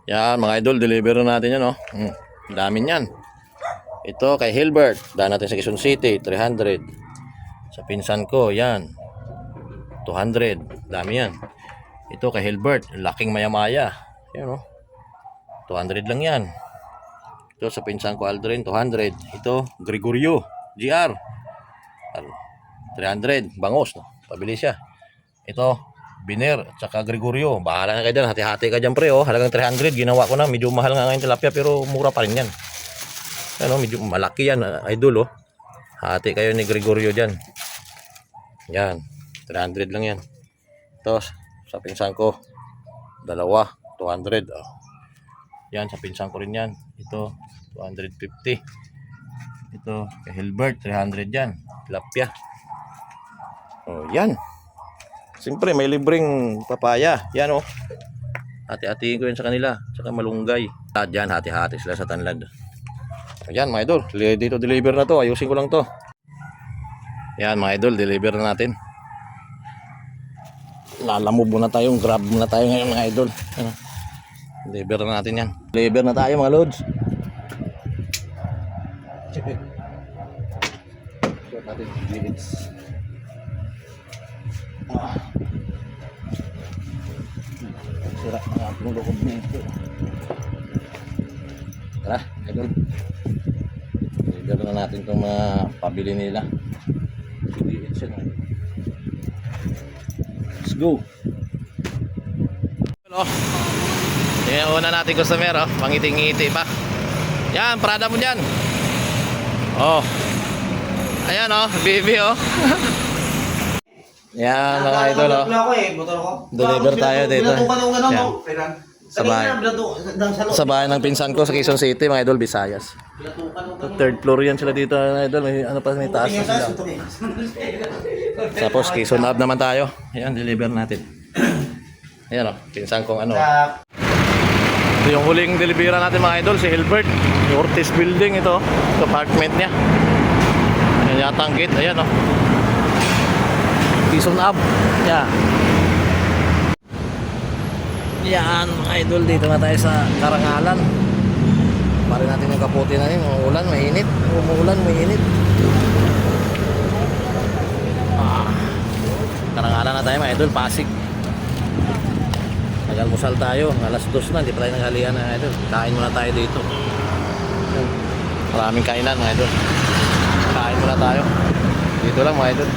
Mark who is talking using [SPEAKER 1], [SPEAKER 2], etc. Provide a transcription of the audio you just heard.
[SPEAKER 1] Yan mga idol, deliver na natin yan, oh. Dami niyan. Ito kay Hilbert, daan natin sa Quezon City, 300. Sa pinsan ko, yan, 200. Dami yan. Ito kay Hilbert, laking maya-maya. Yan, oh. 200 lang yan. Ito sa pinsan ko Aldrin, 200. Ito, Gregorio, GR, 300. Bangos, no? Pabili siya. Ito, Biner at saka Gregorio. Bahala na kayo dyan. Hati-hati ka dyan, pre. Oh. Halagang 300. Ginawa ko na. Medyo mahal nga ngayon tilapia pero mura pa rin yan. Ano, medyo malaki yan, idol. Oh. Hati kayo ni Gregorio dyan. Yan. 300 lang yan. Ito, sa pinsan ko. Dalawa. 200. Oh. Yan, sa pinsan ko rin yan. Ito, 250. Ito, kay Hilbert. 300 yan. Tilapia. Oh, yan. Siyempre may libreng papaya. Yan, oh. Hati-hatiin ko yan sa kanila. Saka malunggay. At yan, hati-hati sila sa tanlad. Ayan mga idol, dito deliver na to. Ayusin ko lang to. Yan mga idol, deliver na natin. Lalamove muna tayo, grab muna tayo ngayon mga idol. Deliver na natin yan. Deliver na tayo mga lods. Sira na akong loob nito. Tara, idol. Deliver na natin itong mga pabili nila. Let's go. Hello. Yan una natin customer, oh. Pangiti-ngiti pa. Yan, Prada mo dyan. Oh. Ayan, oh, baby, oh. Yan mga idol, oh. Deliver tayo dito. Yan. Sa bahay ng pinsan ko sa Quezon City, mga idol, Visayas. Third floor yan sila dito, mga idol. May ano pa, may taas na sila. Tapos Quezon Hub naman tayo. Ayan, deliver natin. Ayan, oh, pinsan kong ano. Ito yung huling deliveran natin mga idol, si Hilbert. Yung Ortiz Building ito, apartment niya. Ayan yata ang gate, ayan, oh. Quezon Hub. Yan. Yan mga idol, dito na tayo sa Karangalan. Pare natin yung kaputi na rin. Umuulan, mainit. Umuulan, mainit. Karangalan na tayo mga idol, Pasig. Nag-almusal tayo, alas 2 na, hindi pa tayo naghalian mga idol. Kain muna tayo dito. Maraming kainan mga idol. Kain muna tayo. Dito lang mga idol.